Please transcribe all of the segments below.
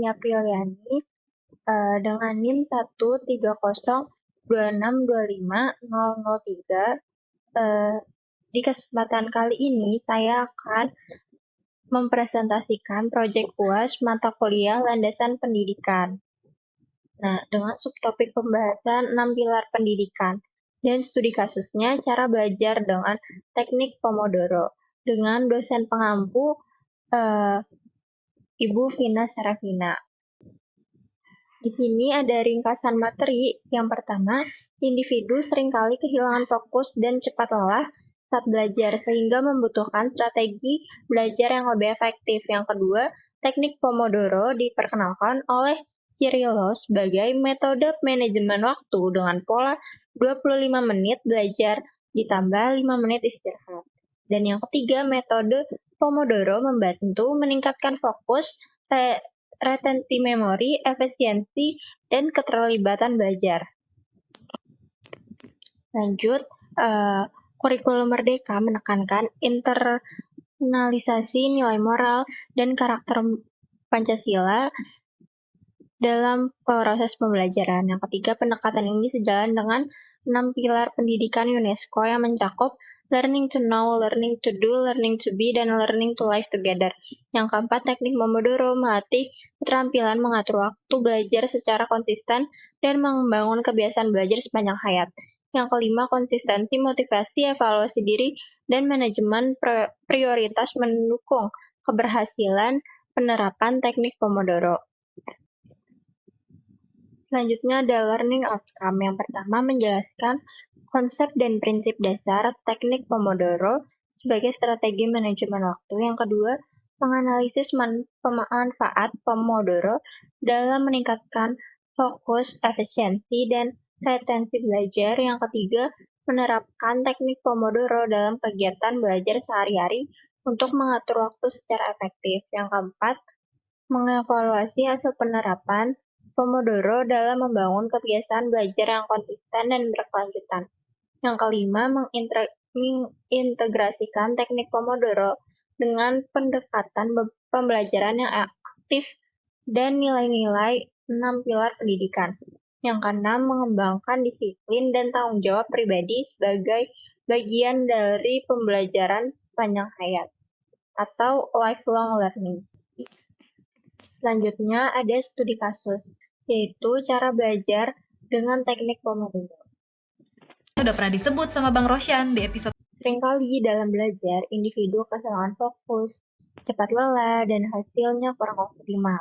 Nia Priliani dengan NIM 13026250003. Di kesempatan kali ini saya akan mempresentasikan proyek UAS mata kuliah Landasan Pendidikan. Nah, dengan subtopik pembahasan 6 pilar pendidikan dan studi kasusnya cara belajar dengan teknik Pomodoro dengan dosen pengampu Ibu Vina Serafina. Di sini ada ringkasan materi. Yang pertama, individu seringkali kehilangan fokus dan cepat lelah saat belajar, sehingga membutuhkan strategi belajar yang lebih efektif. Yang kedua, teknik Pomodoro diperkenalkan oleh Cirillo sebagai metode manajemen waktu dengan pola 25 menit belajar ditambah 5 menit istirahat. Dan yang ketiga, metode Pomodoro membantu meningkatkan fokus, retensi memori, efisiensi, dan keterlibatan belajar. Lanjut, kurikulum Merdeka menekankan internalisasi nilai moral dan karakter Pancasila dalam proses pembelajaran. Yang ketiga, pendekatan ini sejalan dengan 6 pilar pendidikan UNESCO yang mencakup learning to know, learning to do, learning to be, dan learning to live together. Yang keempat, teknik Pomodoro melatih keterampilan mengatur waktu belajar secara konsisten dan membangun kebiasaan belajar sepanjang hayat. Yang kelima, konsistensi, motivasi, evaluasi diri, dan manajemen prioritas mendukung keberhasilan penerapan teknik Pomodoro. Selanjutnya ada learning outcome. Yang pertama, menjelaskan konsep dan prinsip dasar teknik Pomodoro sebagai strategi manajemen waktu. Yang kedua, menganalisis pemanfaat Pomodoro dalam meningkatkan fokus, efisiensi, dan retensi belajar. Yang ketiga, menerapkan teknik Pomodoro dalam kegiatan belajar sehari-hari untuk mengatur waktu secara efektif. Yang keempat, mengevaluasi hasil penerapan Pomodoro dalam membangun kebiasaan belajar yang konsisten dan berkelanjutan. Yang kelima, mengintegrasikan teknik Pomodoro dengan pendekatan pembelajaran yang aktif dan nilai-nilai 6 pilar pendidikan. Yang keenam, mengembangkan disiplin dan tanggung jawab pribadi sebagai bagian dari pembelajaran sepanjang hayat atau lifelong learning. Selanjutnya ada studi kasus, yaitu cara belajar dengan teknik Pomodoro. Udah pernah disebut sama Bang Roshan di episode. Seringkali dalam belajar, individu kehilangan fokus, cepat lelah, dan hasilnya kurang optimal.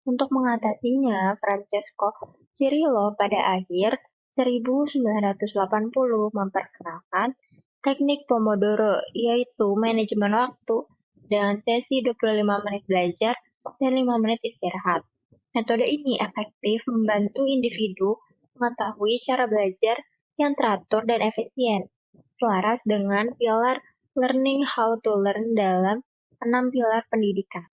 Untuk mengatasinya, Francesco Cirillo pada akhir 1980 memperkenalkan teknik Pomodoro, yaitu manajemen waktu dengan sesi 25 menit belajar dan 5 menit istirahat. Metode ini efektif membantu individu mengetahui cara belajar yang teratur dan efisien, selaras dengan pilar learning how to learn dalam 6 pilar pendidikan.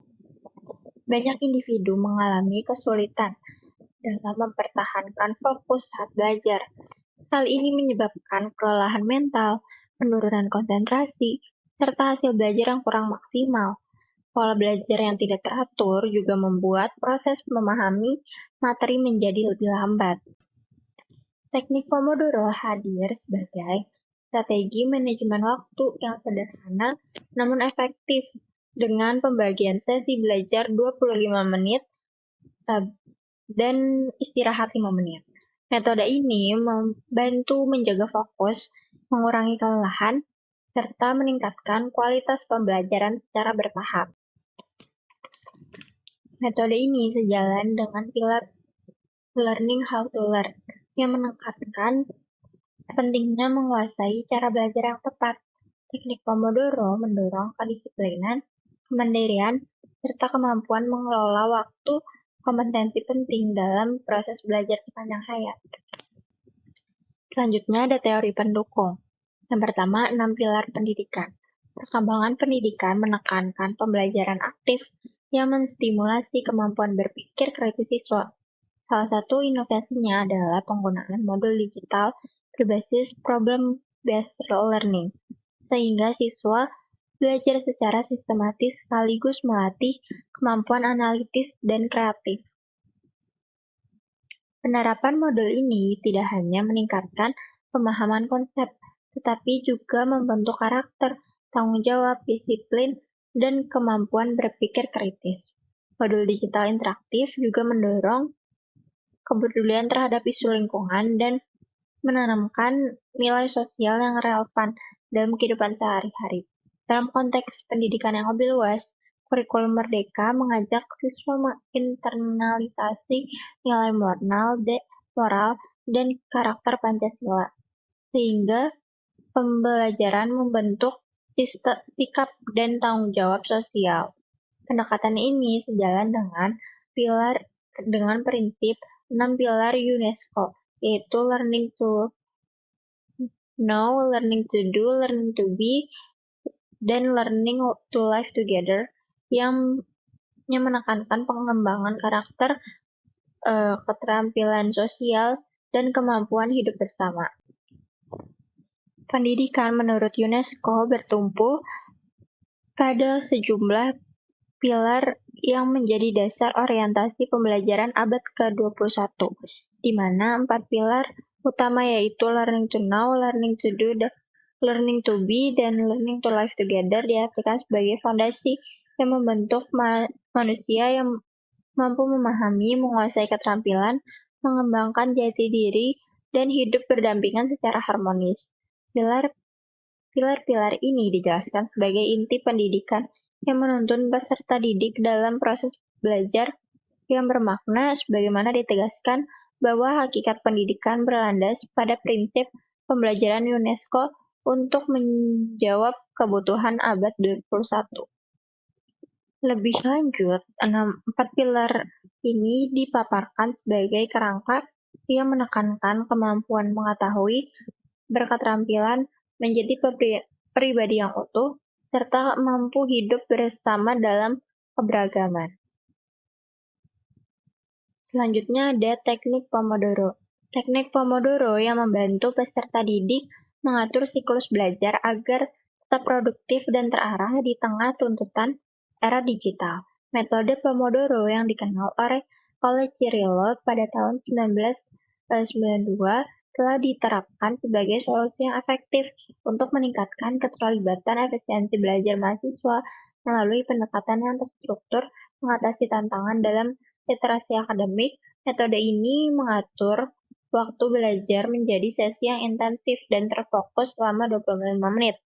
Banyak individu mengalami kesulitan dalam mempertahankan fokus saat belajar. Hal ini menyebabkan kelelahan mental, penurunan konsentrasi, serta hasil belajar yang kurang maksimal. Pola belajar yang tidak teratur juga membuat proses memahami materi menjadi lebih lambat. Teknik Pomodoro hadir sebagai strategi manajemen waktu yang sederhana namun efektif dengan pembagian sesi belajar 25 menit dan istirahat 5 menit. Metode ini membantu menjaga fokus, mengurangi kelelahan, serta meningkatkan kualitas pembelajaran secara bertahap. Metode ini sejalan dengan pilar learning how to learn yang menekankan pentingnya menguasai cara belajar yang tepat. Teknik Pomodoro mendorong kedisiplinan, kemandirian, serta kemampuan mengelola waktu, kompetensi penting dalam proses belajar sepanjang hayat. Selanjutnya ada teori pendukung. Yang pertama, 6 pilar pendidikan. Perkembangan pendidikan menekankan pembelajaran aktif yang menstimulasi kemampuan berpikir kritis siswa. Salah satu inovasinya adalah penggunaan modul digital berbasis problem-based learning, sehingga siswa belajar secara sistematis sekaligus melatih kemampuan analitis dan kreatif. Penerapan model ini tidak hanya meningkatkan pemahaman konsep, tetapi juga membentuk karakter, tanggung jawab, disiplin, dan kemampuan berpikir kritis. Modul digital interaktif juga mendorong kepedulian terhadap isu lingkungan dan menanamkan nilai sosial yang relevan dalam kehidupan sehari-hari. Dalam konteks pendidikan yang lebih luas, kurikulum Merdeka mengajak siswa menginternalisasi nilai moral, dan karakter Pancasila, sehingga pembelajaran membentuk sikap dan tanggung jawab sosial. Pendekatan ini sejalan dengan prinsip 6 pilar UNESCO, yaitu learning to know, learning to do, learning to be, dan learning to live together yang menekankan pengembangan karakter, keterampilan sosial, dan kemampuan hidup bersama. Pendidikan menurut UNESCO bertumpu pada sejumlah pilar yang menjadi dasar orientasi pembelajaran abad ke-21, di mana 4 pilar utama yaitu learning to know, learning to do, learning to be, dan learning to live together diartikan sebagai fondasi yang membentuk manusia yang mampu memahami, menguasai keterampilan, mengembangkan jati diri, dan hidup berdampingan secara harmonis. Pilar-pilar ini dijelaskan sebagai inti pendidikan yang menuntun peserta didik dalam proses belajar yang bermakna sebagaimana ditegaskan bahwa hakikat pendidikan berlandas pada prinsip pembelajaran UNESCO untuk menjawab kebutuhan abad 21. Lebih lanjut, 4 pilar ini dipaparkan sebagai kerangka yang menekankan kemampuan mengetahui, berketerampilan, menjadi pribadi yang utuh, serta mampu hidup bersama dalam keberagaman. Selanjutnya ada teknik Pomodoro. Teknik Pomodoro yang membantu peserta didik mengatur siklus belajar agar tetap produktif dan terarah di tengah tuntutan era digital. Metode Pomodoro yang dikenal oleh Cirillo pada tahun 1992 telah diterapkan sebagai solusi yang efektif untuk meningkatkan keterlibatan efisiensi belajar mahasiswa melalui pendekatan yang terstruktur mengatasi tantangan dalam literasi akademik. Metode ini mengatur waktu belajar menjadi sesi yang intensif dan terfokus selama 25 menit,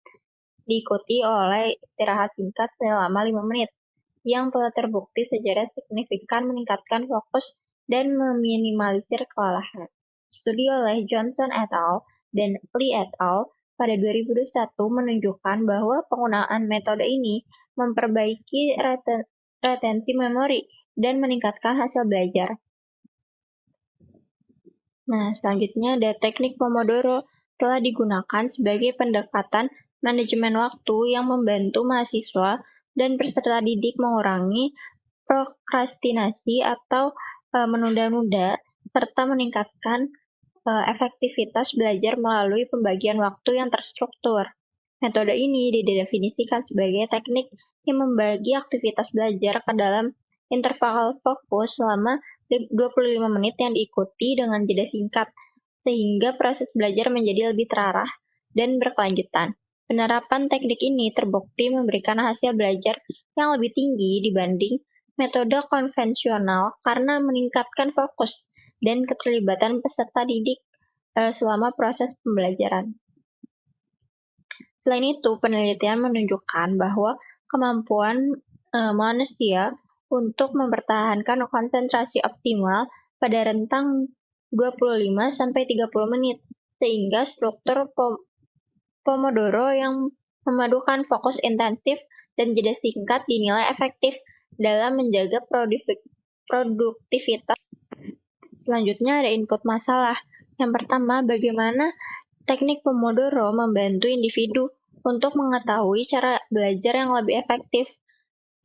diikuti oleh istirahat singkat selama 5 menit, yang telah terbukti secara signifikan meningkatkan fokus dan meminimalisir kelelahan. Studi oleh Johnson et al. Dan Lee et al. Pada 2021 menunjukkan bahwa penggunaan metode ini memperbaiki retensi memori dan meningkatkan hasil belajar. Nah, selanjutnya ada teknik Pomodoro telah digunakan sebagai pendekatan manajemen waktu yang membantu mahasiswa dan peserta didik mengurangi prokrastinasi atau menunda-nunda, serta meningkatkan efektivitas belajar melalui pembagian waktu yang terstruktur. Metode ini didefinisikan sebagai teknik yang membagi aktivitas belajar ke dalam interval fokus selama 25 menit yang diikuti dengan jeda singkat, sehingga proses belajar menjadi lebih terarah dan berkelanjutan. Penerapan teknik ini terbukti memberikan hasil belajar yang lebih tinggi dibanding metode konvensional karena meningkatkan fokus dan keterlibatan peserta didik selama proses pembelajaran. Selain itu, penelitian menunjukkan bahwa kemampuan manusia untuk mempertahankan konsentrasi optimal pada rentang 25-30 menit, sehingga struktur Pomodoro yang memadukan fokus intensif dan jeda singkat dinilai efektif dalam menjaga produktivitas. Selanjutnya ada input masalah. Yang pertama, bagaimana teknik Pomodoro membantu individu untuk mengetahui cara belajar yang lebih efektif.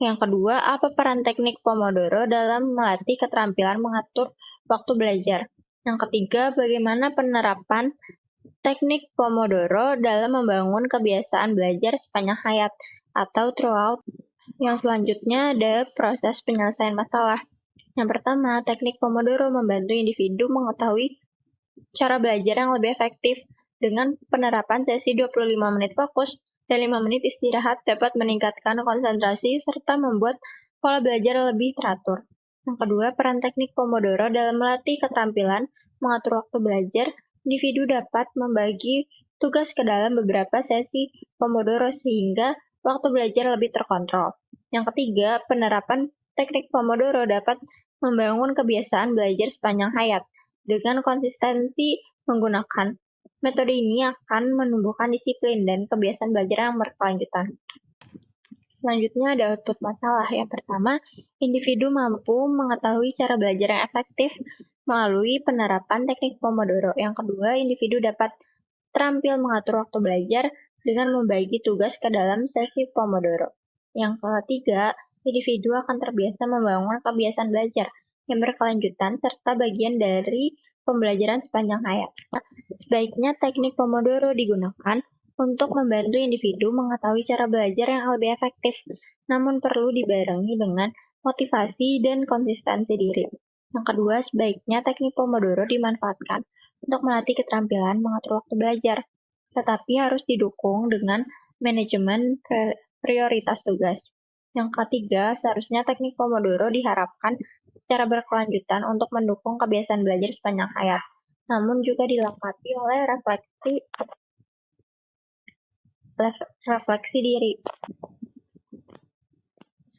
Yang kedua, apa peran teknik Pomodoro dalam melatih keterampilan mengatur waktu belajar. Yang ketiga, bagaimana penerapan teknik Pomodoro dalam membangun kebiasaan belajar sepanjang hayat. atau throughout. Yang selanjutnya ada proses penyelesaian masalah. Yang pertama, teknik Pomodoro membantu individu mengetahui cara belajar yang lebih efektif. Dengan penerapan sesi 25 menit fokus dan 5 menit istirahat dapat meningkatkan konsentrasi serta membuat pola belajar lebih teratur. Yang kedua, peran teknik Pomodoro dalam melatih keterampilan mengatur waktu belajar. Individu dapat membagi tugas ke dalam beberapa sesi Pomodoro sehingga waktu belajar lebih terkontrol. Yang ketiga, penerapan teknik Pomodoro dapat membangun kebiasaan belajar sepanjang hayat. Dengan konsistensi menggunakan metode ini akan menumbuhkan disiplin dan kebiasaan belajar yang berkelanjutan. Selanjutnya ada output masalah. Yang pertama, individu mampu mengetahui cara belajar yang efektif melalui penerapan teknik Pomodoro. Yang kedua, individu dapat terampil mengatur waktu belajar dengan membagi tugas ke dalam sesi Pomodoro. Yang ketiga, individu akan terbiasa membangun kebiasaan belajar yang berkelanjutan serta bagian dari pembelajaran sepanjang hayat. Sebaiknya teknik Pomodoro digunakan untuk membantu individu mengetahui cara belajar yang lebih efektif, namun perlu dibarengi dengan motivasi dan konsistensi diri. Yang kedua, sebaiknya teknik Pomodoro dimanfaatkan untuk melatih keterampilan mengatur waktu belajar, tetapi harus didukung dengan manajemen prioritas tugas. Yang ketiga, seharusnya teknik Pomodoro diharapkan secara berkelanjutan untuk mendukung kebiasaan belajar sepanjang hayat, namun juga dilengkapi oleh refleksi diri.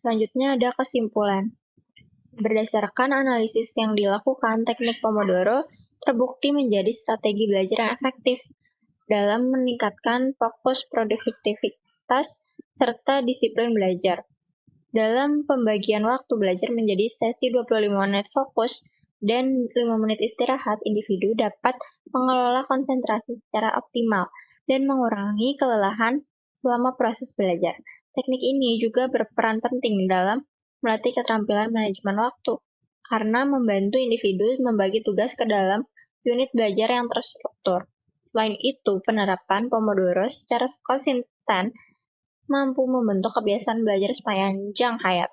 Selanjutnya ada kesimpulan. Berdasarkan analisis yang dilakukan, teknik Pomodoro terbukti menjadi strategi belajar yang efektif dalam meningkatkan fokus, produktivitas, serta disiplin belajar. Dalam pembagian waktu belajar menjadi sesi 25 menit fokus dan 5 menit istirahat, individu dapat mengelola konsentrasi secara optimal dan mengurangi kelelahan selama proses belajar. Teknik ini juga berperan penting dalam melatih keterampilan manajemen waktu, karena membantu individu membagi tugas ke dalam unit belajar yang terstruktur. Selain itu, penerapan Pomodoro secara konsisten mampu membentuk kebiasaan belajar sepanjang hayat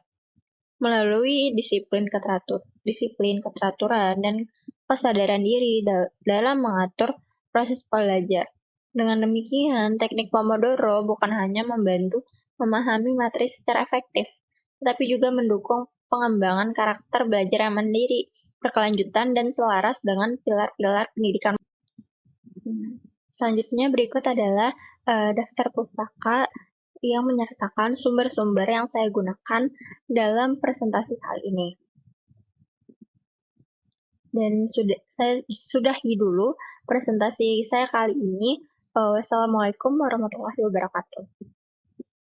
melalui disiplin keteraturan, dan kesadaran diri dalam mengatur proses belajar. Dengan demikian, teknik Pomodoro bukan hanya membantu memahami materi secara efektif, tetapi juga mendukung pengembangan karakter belajar yang mandiri, berkelanjutan, dan selaras dengan pilar-pilar pendidikan. Selanjutnya berikut adalah daftar pustaka yang menyertakan sumber-sumber yang saya gunakan dalam presentasi kali ini. Dan saya sudahi dulu presentasi saya kali ini. Wassalamualaikum warahmatullahi wabarakatuh.